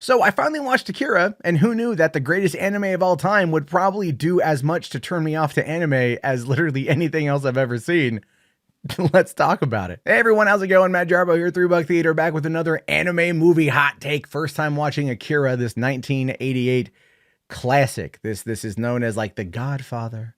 So I finally watched Akira, and who knew that the greatest anime of all time would probably do as much to turn me off to anime as literally anything else I've ever seen. Let's talk about it. Hey everyone, how's it going? Matt Jarbo here, 3 Buck Theater, back with another anime movie hot take. First time watching Akira, this 1988 classic. This is known as like the Godfather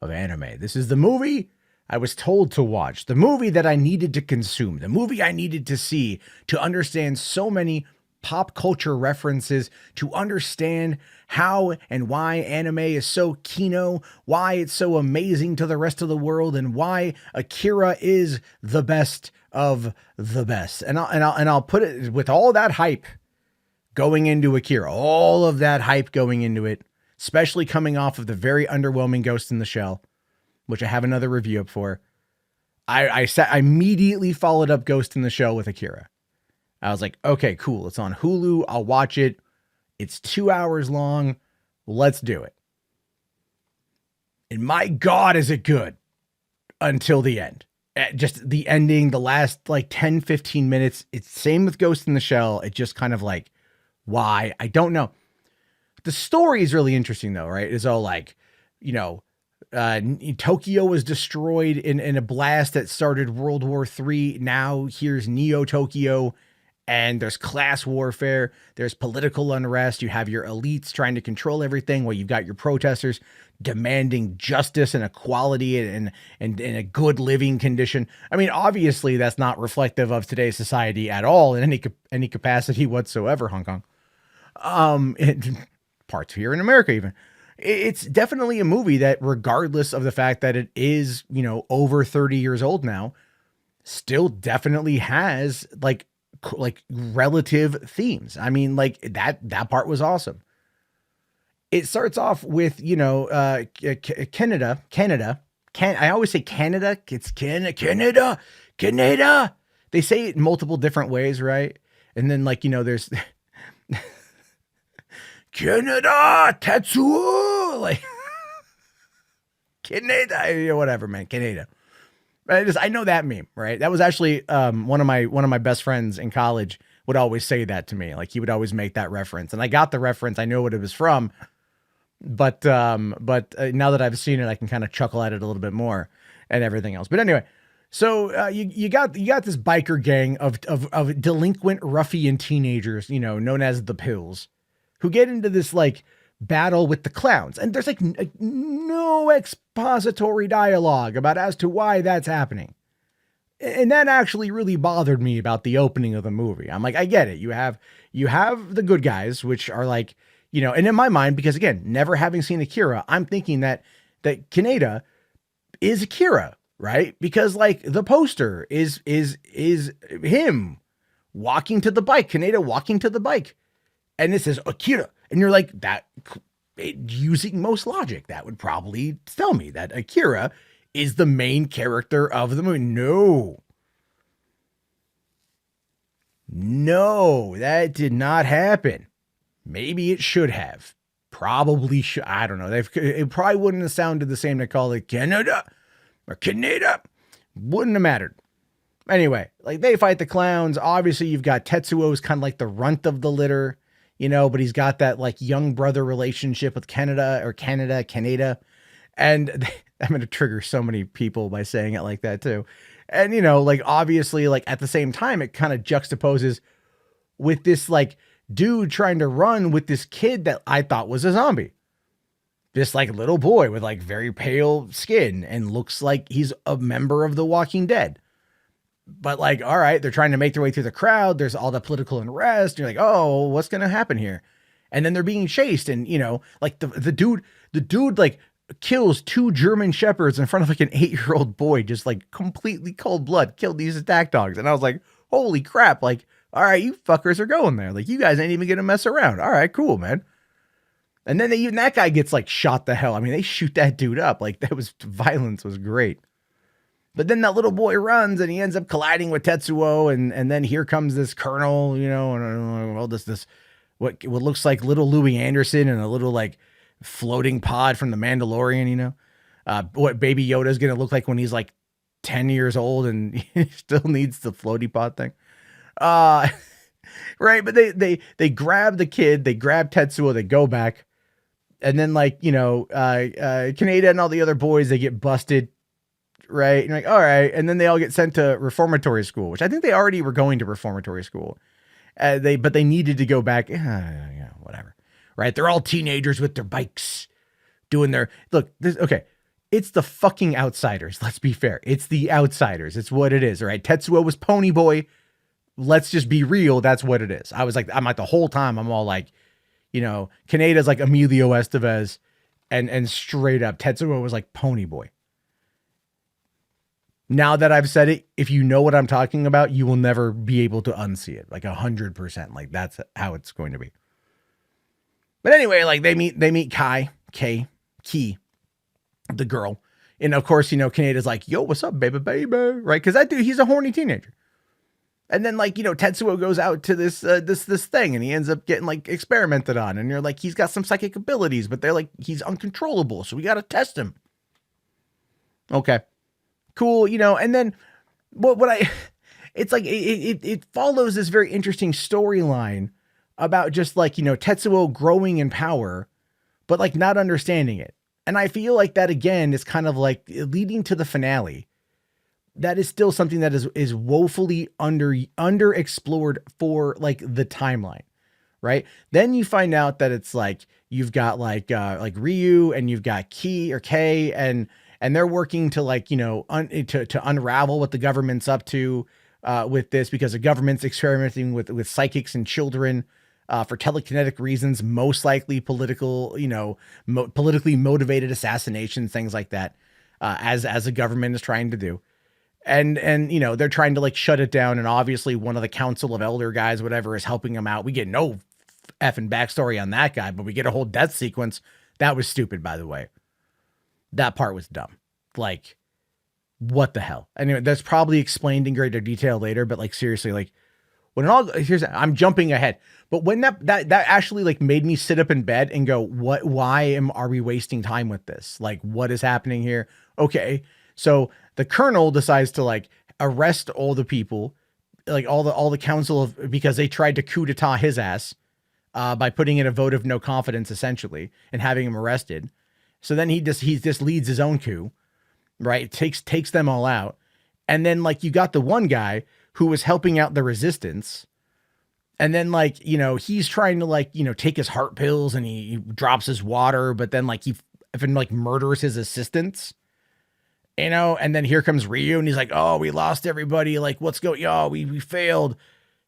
of anime. This is the movie I was told to watch, the movie that I needed to consume, the movie I needed to see to understand so many pop culture references, to understand how and why anime is so kino, why it's so amazing to the rest of the world, and why Akira is the best of the best. And I'll put it with all that hype going into Akira, all of that hype going into it, especially coming off of the very underwhelming Ghost in the Shell, which I have another review up for. I immediately followed up Ghost in the Shell with Akira. I was like, okay, cool. It's on Hulu. I'll watch it. It's 2 hours long. Let's do it. And my God, is it good until the end. Just the ending, the last like 10, 15 minutes. It's same with Ghost in the Shell. It just kind of like, why? I don't know. The story is really interesting though, right? It's all like, you know, Tokyo was destroyed in a blast that started World War III. Now here's Neo Tokyo. And there's class warfare, there's political unrest, you have your elites trying to control everything, while you've got your protesters demanding justice and equality and a good living condition. I mean, obviously that's not reflective of today's society at all in any capacity whatsoever, Hong Kong. Parts here in America even. It's definitely a movie that, regardless of the fact that it is, you know, over 30 years old now, still definitely has like relative themes. I mean, like that part was awesome. It starts off with, you know, Canada. I always say Canada. It's Canada. They say it in multiple different ways, right? And then, like, you know, there's Canada, Tetsuo, like Canada, whatever, man, Canada. I know that meme, right? That was actually one of my best friends in college would always say that to me. Like, he would always make that reference, and I got the reference. I know what it was from, but now that I've seen it, I can kind of chuckle at it a little bit more and everything else. But anyway, so you got this biker gang of delinquent ruffian teenagers, you know, known as the Pills, who get into this like battle with the clowns, and there's like no expository dialogue about as to why that's happening. And that actually really bothered me about the opening of the movie. I'm like, I get it. You have the good guys, which are like, you know, and in my mind, because again, never having seen Akira, I'm thinking that Kaneda is Akira, right? Because like the poster is him walking to the bike, Kaneda walking to the bike, and it says Akira. And you're like, that, using most logic, that would probably tell me that Akira is the main character of the movie. No, that did not happen. Maybe it should have. Probably should. I don't know. It probably wouldn't have sounded the same to call it Canada or Canada. Wouldn't have mattered. Anyway, like, they fight the clowns. Obviously, you've got Tetsuo's kind of like the runt of the litter, you know, but he's got that like young brother relationship with Kaneda. And I'm going to trigger so many people by saying it like that too. And, you know, like, obviously, like, at the same time, it kind of juxtaposes with this like dude trying to run with this kid that I thought was a zombie. This like little boy with like very pale skin and looks like he's a member of the Walking Dead. But like, all right, they're trying to make their way through the crowd. There's all the political unrest. You're like, oh, what's going to happen here? And then they're being chased. And, you know, like the dude like kills 2 German shepherds in front of like an 8-year-old boy, just like completely cold blood, killed these attack dogs. And I was like, holy crap. Like, all right, you fuckers are going there. Like, you guys ain't even going to mess around. All right, cool, man. And then even that guy gets like shot the hell. I mean, they shoot that dude up. Like, violence was great. But then that little boy runs and he ends up colliding with Tetsuo. And then here comes this colonel, you know, and well, this, what looks like little Louis Anderson and a little like floating pod from the Mandalorian, you know, what Baby Yoda is going to look like when he's like 10 years old and he still needs the floaty pod thing. Right, but they grab the kid, they grab Tetsuo, they go back, and then like, Kaneda and all the other boys, they get busted, right? And you're like, all right, and then they all get sent to reformatory school, which I think they already were going to reformatory school. But they needed to go back. Yeah, whatever. Right? They're all teenagers with their bikes doing their okay. It's the fucking Outsiders. Let's be fair. It's the Outsiders. It's what it is. All right. Tetsuo was Pony Boy. Let's just be real. That's what it is. I'm like the whole time I'm all like, Kaneda's like Emilio Estevez, and straight up Tetsuo was like Pony Boy. Now that I've said it, if you know what I'm talking about, you will never be able to unsee it. Like 100%. Like that's how it's going to be. But anyway, like they meet Ki, the girl. And of course, Kaneda's like, yo, what's up, baby? Right? Because that dude, he's a horny teenager. And then like, Tetsuo goes out to this thing and he ends up getting like experimented on. And you're like, he's got some psychic abilities, but they're like, he's uncontrollable. So we got to test him. Okay. Cool, and then it's like it follows this very interesting storyline about just like, Tetsuo growing in power, but like not understanding it. And I feel like that again is kind of like leading to the finale. That is still something that is woefully underexplored for like the timeline, right? Then you find out that it's like you've got like Ryu and you've got Kei and they're working to like, to unravel what the government's up to with this, because the government's experimenting with psychics and children for telekinetic reasons, most likely political, politically motivated assassinations, things like that, as the government is trying to do. And they're trying to like shut it down. And obviously one of the Council of Elder guys, whatever, is helping them out. We get no effing backstory on that guy, but we get a whole death sequence. That was stupid, by the way. That part was dumb. Like, what the hell? Anyway, that's probably explained in greater detail later, but like, seriously, like when it all, I'm jumping ahead, but when that actually like made me sit up in bed and go, why are we wasting time with this? Like, what is happening here? Okay. So the colonel decides to like arrest all the people, like all the council because they tried to coup d'etat his ass, by putting in a vote of no confidence essentially and having him arrested. So then he just leads his own coup, right? Takes them all out. And then like you got the one guy who was helping out the resistance. And then like, he's trying to like, take his heart pills and he drops his water, but then like he like murders his assistants, and then here comes Ryu and he's like, oh, we lost everybody. Like, what's going on? We failed.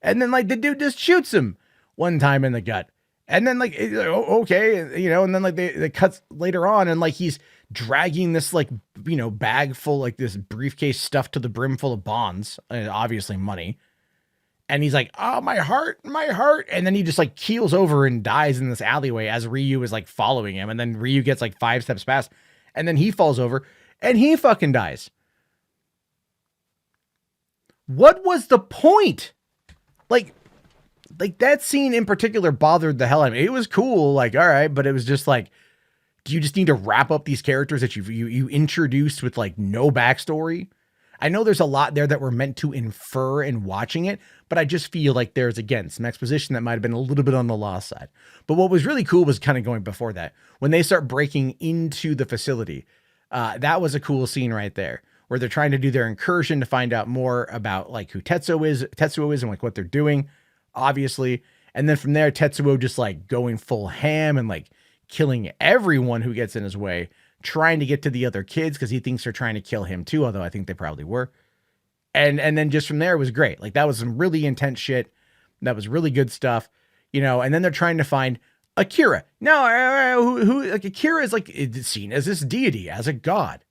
And then like the dude just shoots him one time in the gut. And then like, okay, and then like they cuts later on and like he's dragging this like, bag full, like this briefcase stuffed to the brim full of bonds, obviously money. And he's like, oh, my heart. And then he just like keels over and dies in this alleyway as Ryu is like following him. And then Ryu gets like 5 steps past and then he falls over and he fucking dies. What was the point? Like that scene in particular bothered the hell out of me. It was cool. Like, all right. But it was just like, do you just need to wrap up these characters that you introduced with like no backstory? I know there's a lot there that we're meant to infer in watching it, but I just feel like there's, again, some exposition that might've been a little bit on the lost side. But what was really cool was kind of going before that, when they start breaking into the facility. That was a cool scene right there, where they're trying to do their incursion to find out more about like who Tetsuo is and like what they're doing, obviously. And then from there, Tetsuo just like going full ham and like killing everyone who gets in his way, trying to get to the other kids because he thinks they're trying to kill him too, although I think they probably were. And then just from there, it was great. Like that was some really intense shit. That was really good stuff, and then they're trying to find Akira. No, who like Akira is like seen as this deity, as a god.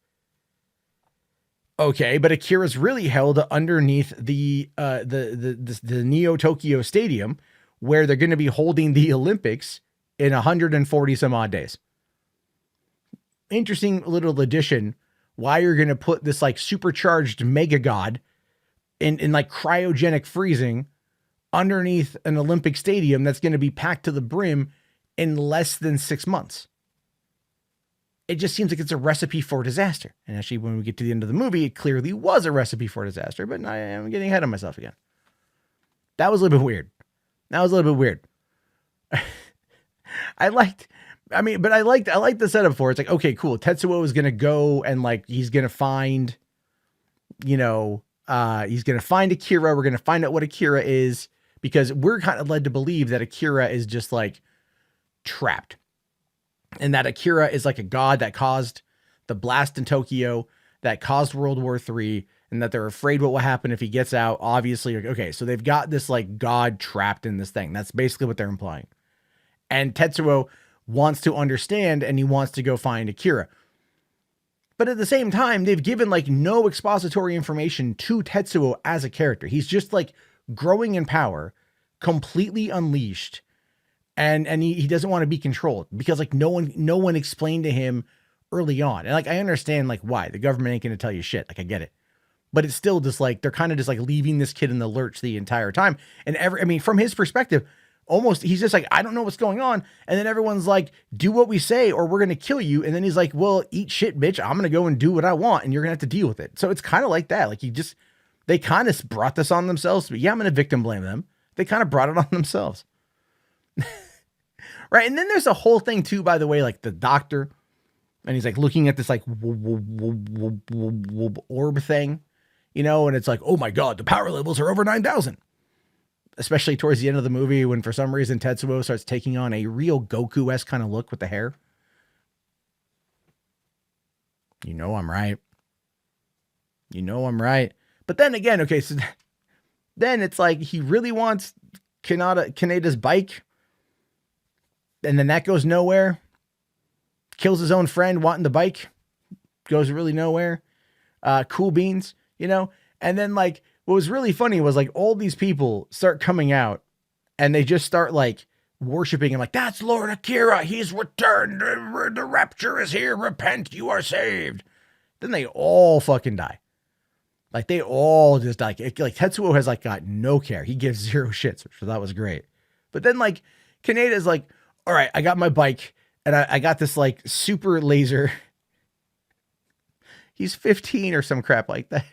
Okay, but Akira's really held underneath the Neo Tokyo Stadium, where they're going to be holding the Olympics in 140 some odd days. Interesting little addition. Why you're going to put this like supercharged mega god in like cryogenic freezing underneath an Olympic stadium that's going to be packed to the brim in less than 6 months. It just seems like it's a recipe for disaster. And actually, when we get to the end of the movie, it clearly was a recipe for disaster, but I am getting ahead of myself again. That was a little bit weird. That was a little bit weird. I liked the setup for it. It's like, okay, cool. Tetsuo is going to go and like, he's going to find, he's going to find Akira. We're going to find out what Akira is, because we're kind of led to believe that Akira is just like trapped, and that Akira is like a god that caused the blast in Tokyo, that caused World War III, and that they're afraid what will happen if he gets out. Obviously, okay, so they've got this like god trapped in this thing. That's basically what they're implying. And Tetsuo wants to understand, and he wants to go find Akira. But at the same time, they've given like no expository information to Tetsuo as a character. He's just like growing in power, completely unleashed, and he doesn't want to be controlled, because like no one explained to him early on. And like, I understand like why the government ain't going to tell you shit. Like, I get it. But it's still just like, they're kind of just like leaving this kid in the lurch the entire time. And from his perspective, almost, he's just like, I don't know what's going on. And then everyone's like, do what we say or we're going to kill you. And then he's like, well, eat shit, bitch. I'm going to go and do what I want, and you're going to have to deal with it. So it's kind of like that. Like, they kind of brought this on themselves. But yeah, I'm going to victim blame them. They kind of brought it on themselves. Right. And then there's a whole thing too, by the way, like the doctor, and he's like looking at this like orb thing, and it's like, oh my God, the power levels are over 9,000. Especially towards the end of the movie, when for some reason Tetsuo starts taking on a real Goku-esque kind of look with the hair. I'm right. I'm right. But then again, okay, so then it's like he really wants Kaneda's bike, and then that goes nowhere. Kills his own friend wanting the bike. Goes really nowhere. Cool beans, And then like, what was really funny was like all these people start coming out, and they just start like worshiping him. Like, that's Lord Akira. He's returned. The rapture is here. Repent. You are saved. Then they all fucking die. Like, they all just like Tetsuo has like got no care. He gives zero shits, which that was great. But then like Kaneda's like, all right, I got my bike, and I got this like super laser. He's 15 or some crap like that.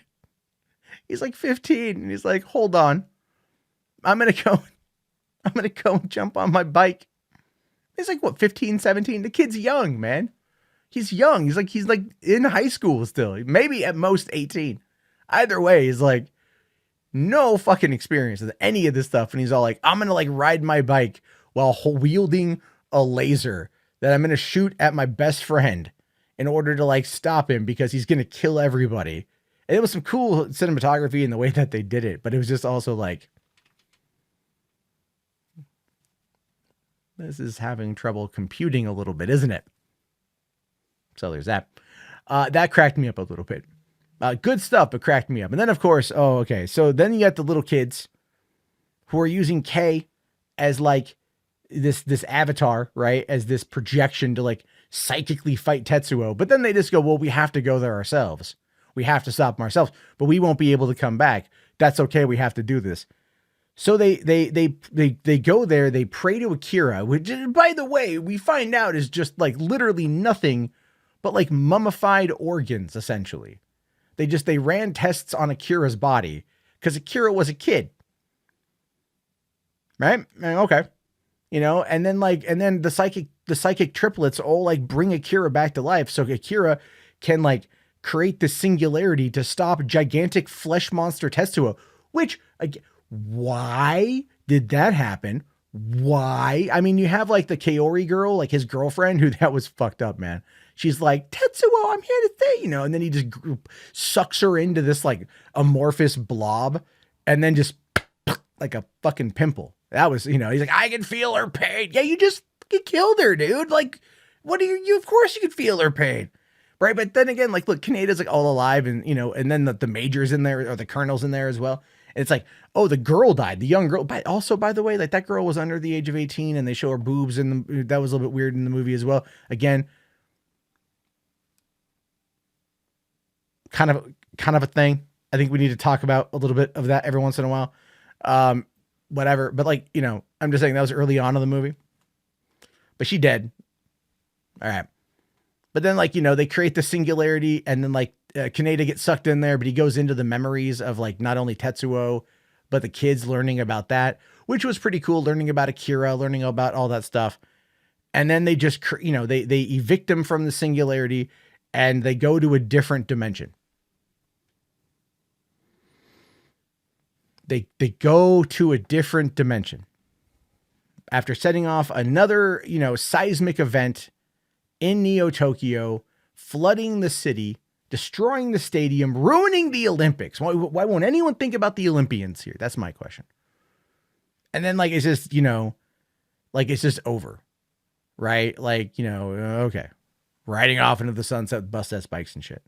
He's like 15, and he's like, hold on. I'm going to go and jump on my bike. He's like, what, 15, 17? The kid's young, man. He's young. He's like in high school still. Maybe at most 18. Either way, he's like no fucking experience with any of this stuff. And he's all like, I'm going to like ride my bike while wielding a laser that I'm going to shoot at my best friend in order to like stop him, because he's going to kill everybody. And it was some cool cinematography in the way that they did it, but it was just also like, this is having trouble computing a little bit, isn't it? So there's that. That cracked me up a little bit. Good stuff, but cracked me up. And then of course, so then you got the little kids who are using K as like this avatar, right? As this projection to like psychically fight Tetsuo. But then they just go, well, we have to go there ourselves. We have to stop them ourselves, but we won't be able to come back. That's okay. We have to do this. So they go there. They pray to Akira, which, by the way, we find out is just like literally nothing but like mummified organs. Essentially, they ran tests on Akira's body because Akira was a kid, right? Okay, and then the psychic triplets all like bring Akira back to life, so Akira can like create the singularity to stop gigantic flesh monster Tetsuo, which, why did that happen? Why? I mean, you have like the Kaori girl, like his girlfriend, who that was fucked up, man. She's like, Tetsuo, I'm here to stay, and then he just sucks her into this like amorphous blob, and then just like a fucking pimple. That was, he's like, I can feel her pain. Yeah, you killed her, dude. Like, what are you? Of course you can feel her pain. Right. But then again, like, look, Kaneda's like all alive, and, and then the major's in there, or the colonel's in there as well. And it's like, oh, the girl died, the young girl. But also, by the way, like that girl was under the age of 18, and they show her boobs, and that was a little bit weird in the movie as well. Again, kind of a thing. I think we need to talk about a little bit of that every once in a while. Whatever. But like, I'm just saying that was early on in the movie, but she dead. All right. But then, like, they create the singularity, and then like Kaneda gets sucked in there, but he goes into the memories of like not only Tetsuo, but the kids learning about that, which was pretty cool, learning about Akira, learning about all that stuff. And then they just, they evict him from the singularity and they go to a different dimension. They go to a different dimension after setting off another, seismic event in Neo Tokyo, flooding the city, destroying the stadium, ruining the Olympics. Why won't anyone think about the Olympians here? That's my question. And then it's just, it's just over, right? Okay. Riding off into the sunset with bus set bikes and shit.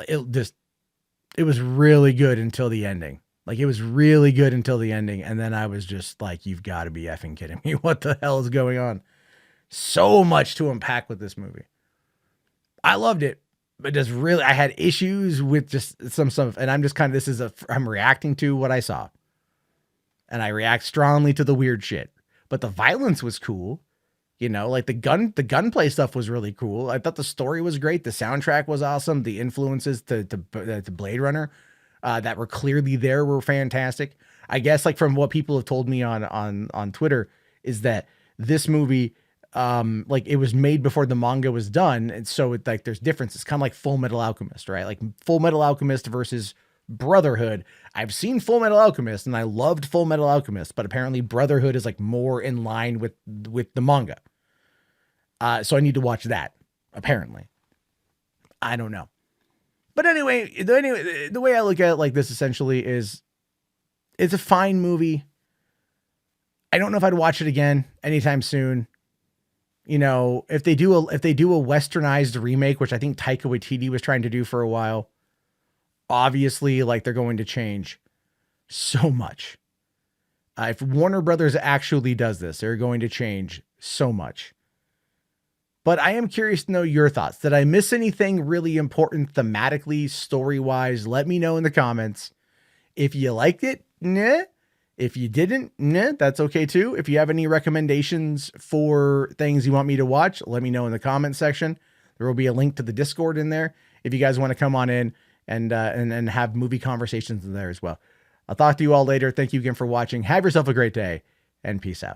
It was really good until the ending. It was really good until the ending. And then I was just like, you've got to be effing kidding me. What the hell is going on? So much to unpack with this movie. I loved it, but just really, I had issues with just some stuff. And I'm just kind of, I'm reacting to what I saw. And I react strongly to the weird shit. But the violence was cool. The gunplay stuff was really cool. I thought the story was great. The soundtrack was awesome. The influences to Blade Runner that were clearly there were fantastic. I guess from what people have told me on Twitter is that this movie, it was made before the manga was done. And so there's differences, kind of like Full Metal Alchemist, right? Like Full Metal Alchemist versus Brotherhood. I've seen Full Metal Alchemist and I loved Full Metal Alchemist, but apparently Brotherhood is more in line with the manga. So I need to watch that, apparently. I don't know. But anyway, the way I look at it this essentially is it's a fine movie. I don't know if I'd watch it again anytime soon. If they do a westernized remake, which I think Taika Waititi was trying to do for a while, obviously they're going to change so much. If Warner Brothers actually does this, they're going to change so much. But I am curious to know your thoughts. Did I miss anything really important thematically, story-wise? Let me know in the comments. If you liked it, nah. If you didn't, nah, that's okay too. If you have any recommendations for things you want me to watch, let me know in the comment section. There will be a link to the Discord in there if you guys want to come on in and have movie conversations in there as well. I'll talk to you all later. Thank you again for watching. Have yourself a great day and peace out.